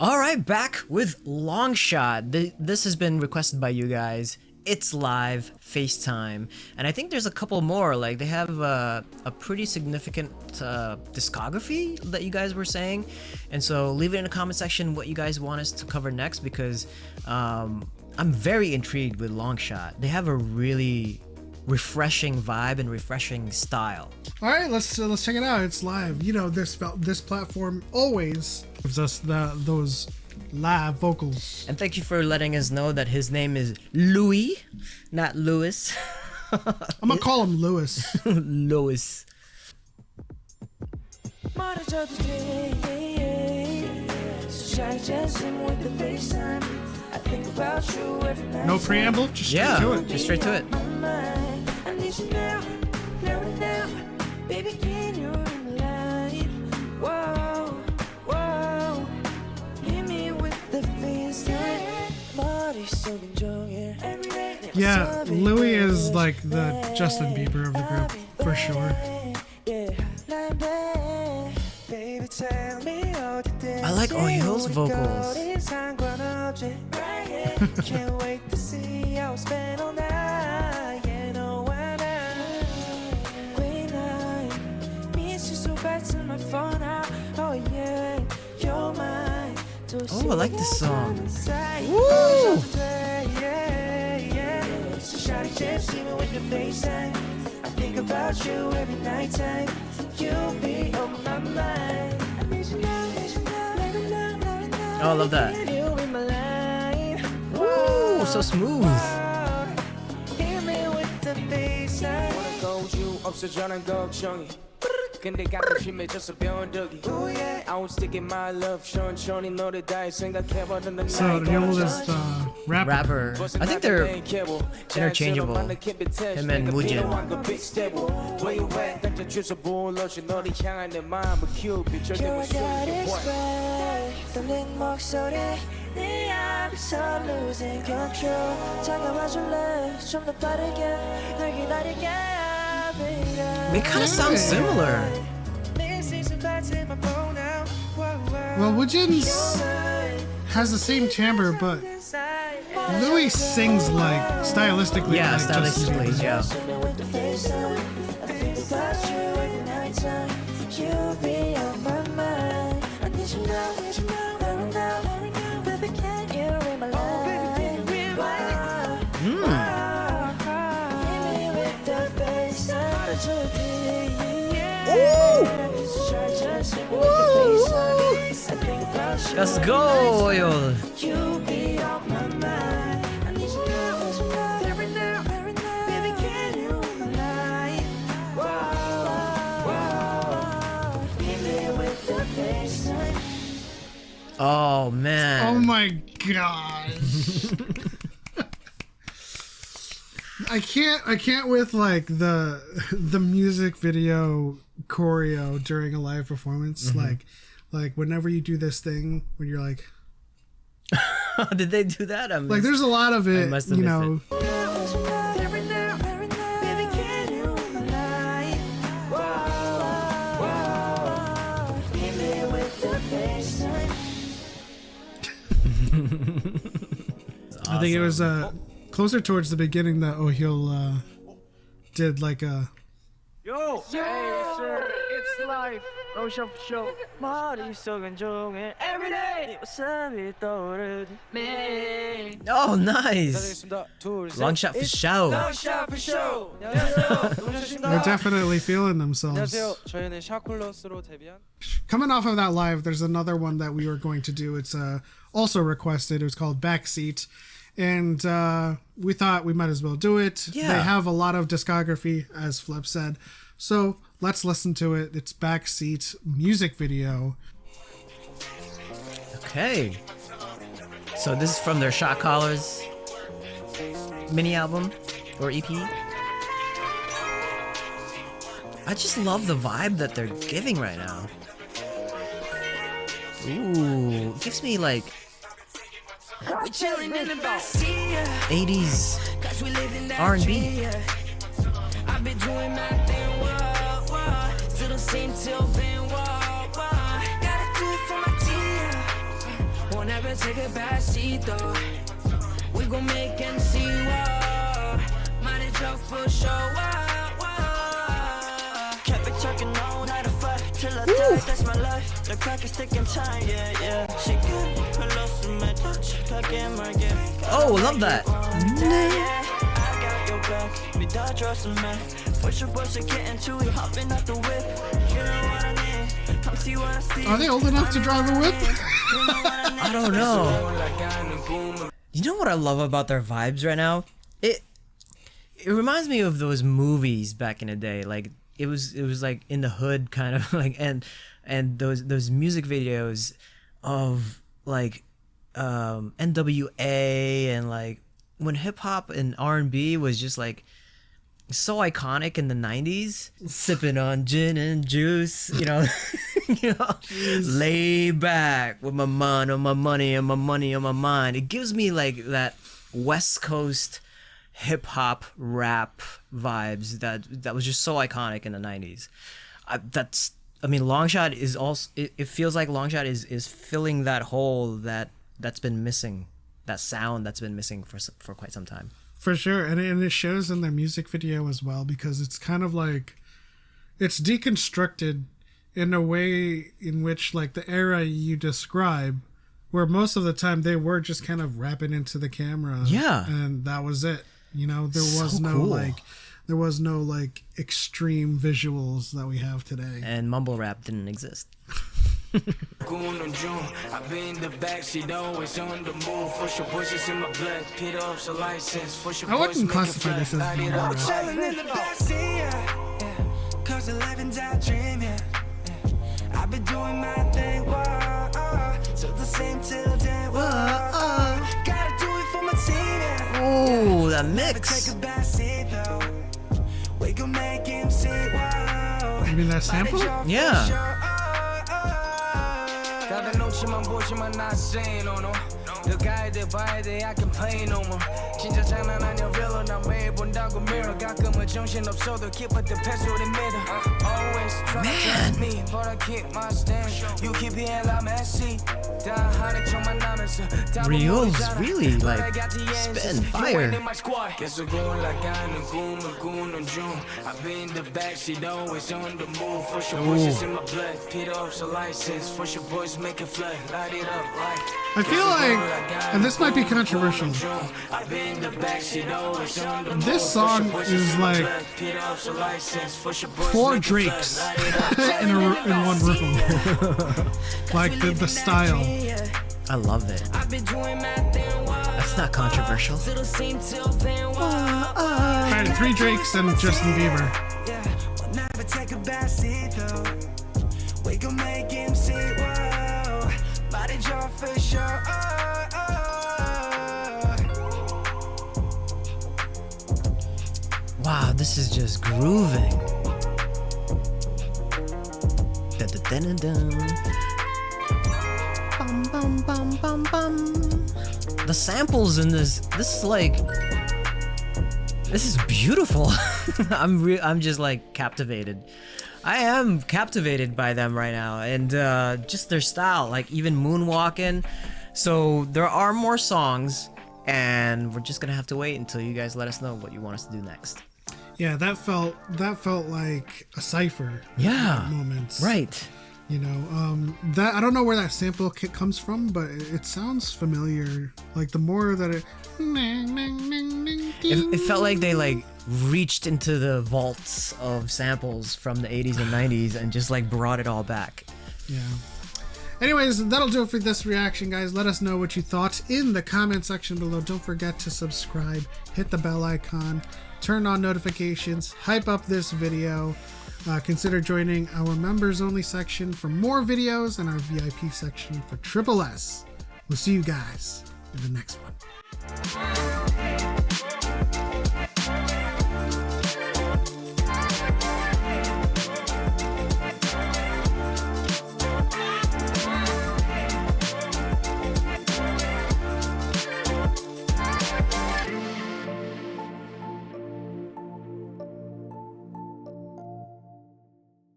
All right, back with Longshot. This has been requested by you guys. It's live, FaceTime, and I think there's a couple more. Like they have a pretty significant discography that you guys were saying, and so leave it in the comment section what you guys want us to cover next, because I'm very intrigued with Longshot. They have a really refreshing vibe and refreshing style. All right, let's check it out. It's live. You know, this platform always gives us those live vocals. And thank you for letting us know that his name is Louis, not Louis. I'm gonna call him Louis. Louis. No preamble, just straight to it. Just straight to it. Baby, can you ring the light? Whoa, whoa. Hit me with the FaceTime. Body so enjoying. Yeah, Louis is like the Justin Bieber of the group, for sure. I like Oyo's vocals. Can't wait to see how I spend all night. You know when great night. Miss you so bad to my phone now. Oh yeah, you're mine. Oh, I like this song. Woo! So shawty just even with the FaceTime. I think about you every night time. You'll be on my mind. I need you now, need you now, Oh, I love that. Ooh, so smooth. 근데 가끔 심해져서 변덕이 I was sticking my love 천천히 너를 다해 생각해봤던 So Yol is the rapper. I think they're interchangeable. Him and Mujin. 네 앞에서 losing control 다가와줄래 좀 더 빠르게 널 기다릴게 They kind of sound similar. Well, Woojin's has the same timbre, but Louis sings like stylistically. Yeah, like Justin stylistically, Bieber. yeah. Let's go, Oil. Oh man. Oh my god. I can't with like the music video choreo during a live performance. Like whenever you do this thing when you're like Did they do that? like there's a lot of it, you know. I think it was closer towards the beginning that Ohyul did like a Yo! Hey, sir, it's live. Longshot show. 머릿속은 종일 every day. 모습이 떠오르는 매. Oh, nice. Longshot for show. Longshot for show. 안녕하세요. they're definitely feeling themselves. 안녕하세요. 저희는 샤클러스로 데뷔한. Coming off of that live, there's another one that we were going to do. It's also requested. It was called Backseat. And we thought we might as well do it. Yeah. They have a lot of discography, as Flip said. So let's listen to it. It's Backseat music video. Okay. So this is from their Shot Callers mini album or EP. I just love the vibe that they're giving right now. Ooh, it gives me like 80s R&B. I've been doing my thing, still the same till then, gotta do it for my team. never take a backseat though. We gon' make MC war. Might as well for sure. Kept it talking all night to fight till I die. That's my life. The clock is ticking time. Yeah, yeah. She good. Her love to my touch. Oh, love that. I got your back. Me dog trust a man. Push your boys to get into it. Hopping out the whip. You know what I need. Come see what I see. Are they old enough to drive a whip? I don't know. You know what I love about their vibes right now? It reminds me of those movies back in the day. Like it was like in the hood kind of like and those music videos of like NWA and like when hip hop and R&B was just like so iconic in the 90s, sipping on gin and juice, you know, lay back with my mind on my money and my money on my mind. It gives me like that West Coast hip hop rap vibes that was just so iconic in the 90s. Longshot is also, it feels like Longshot is filling that hole that's been missing, that sound that's been missing for quite some time. For sure, and it shows in their music video as well, because it's kind of like it's deconstructed in a way in which like the era you describe, where most of the time they were just kind of rapping into the camera, and that was it. You know, there was no extreme visuals that we have today, and mumble rap didn't exist. I've been in the backseat, always on the move. For your bushes in my blood, Peter up a license. For your I wouldn't classify this as mumble rap. Chilling in the backseat, yeah. Cause the life and die dream, yeah. I've been doing my thing, so the same till then, gotta do it for my team, yeah. Oh, that mix. Take a backseat though. We gon' make him see, You mean that sample? Yeah. Cada noche man 보지만 나 saying no no. 너 가야 돼 봐야 돼 I can play no more. 진짜 장난 아니야 real 나 매일 본다고 mirror. 가끔은 정신 없어도 keep it the past with the middle. Always try to trust me but I keep my stand. You keep it like messy. 다 하는 척만 나면서 Rio's really like spitting fire. 계속 올라가는 꿈을 꾸는 중. I've been in the backseat always on the move. For your bushes in my blood. Peter up a license. For your boys make it flood. Light it up like. I feel like, and this might be controversial, this song is like 4 Drakes in one room. Like the style. I love it. That's not controversial. Alright, 3 Drakes and Justin Bieber. We gon' make him see, whoa. Body drop for sure. Wow, this is just grooving. Dun-dun-dun-dun-dun. Bum, bum, bum, bum, bum. The samples in this is like, this is beautiful. I'm just like captivated. I am captivated by them right now, and just their style, like even moonwalking. So there are more songs, and we're just gonna have to wait until you guys let us know what you want us to do next. Yeah, that felt like a cipher. Yeah, moments. Right. You know, that I don't know where that sample kit comes from, but it sounds familiar. Like the more that it felt like they like reached into the vaults of samples from the 80s and 90s and just like brought it all back. Yeah. Anyways, that'll do it for this reaction, guys. Let us know what you thought in the comment section below. Don't forget to subscribe, hit the bell icon, turn on notifications, hype up this video. Consider joining our members only section for more videos and our VIP section for Triple S. We'll see you guys in the next one.